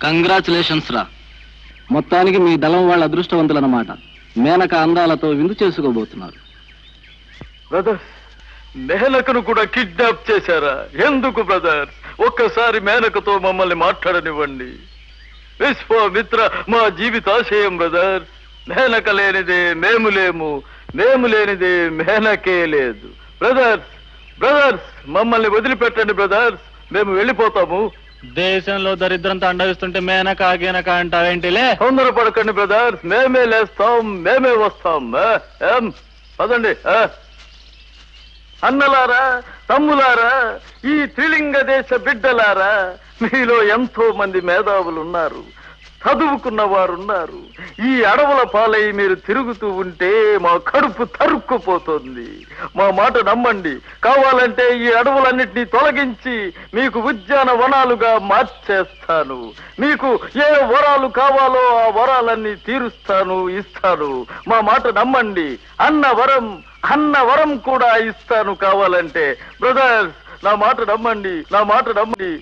Congratulations రా. మొత్తానికి మీ దళం వాళ్ళ అదృష్టవంతులన్నమాట. మేనక అందాలతో విందు చేసుకోబోతున్నారు. బ్రదర్స్, మేనకను కూడా కిడ్నాప్ చేశారా? ఎందుకు బ్రదర్స్? ఒక్కసారి మేనకతో మమ్మల్ని మాట్లాడనివ్వండి. విశ్వామిత్ర మా జీవితాశయం బ్రదర్స్. మేనక లేనిదే మేము లేము, మేము లేనిదే మేనకే లేదు. బ్రదర్స్ బ్రదర్స్ మమ్మల్ని వదిలిపెట్టండి బ్రదర్స్, మేము వెళ్ళిపోతాము. దేశంలో దరిద్రంతో అండవిస్తుంటే మేనక ఆగేనక అంటావేంటిలే? తొందరపడకండి బ్రదర్స్, మేమే లేస్తాం, మేమే వస్తాం. ఏం పదండి. అన్నలారా, తమ్ములారా, ఈ త్రిలింగ దేశ బిడ్డలారా, మీలో ఎంతో మంది మేధావులు ఉన్నారు, చదువుకున్న వారున్నారు. ఈ అడవుల పాలై మీరు తిరుగుతూ ఉంటే మా కడుపు తరుక్కుపోతుంది. మా మాట నమ్మండి. కావాలంటే ఈ అడవులన్నిటినీ తొలగించి మీకు ఉద్యానవనాలుగా మార్చేస్తాను. మీకు ఏ వరాలు కావాలో ఆ వరాలన్నీ తీరుస్తాను, ఇస్తాను. మా మాట నమ్మండి. అన్న వరం కూడా ఇస్తాను కావాలంటే. బ్రదర్స్, నా మాట నమ్మండి, నా మాట నమ్మండి.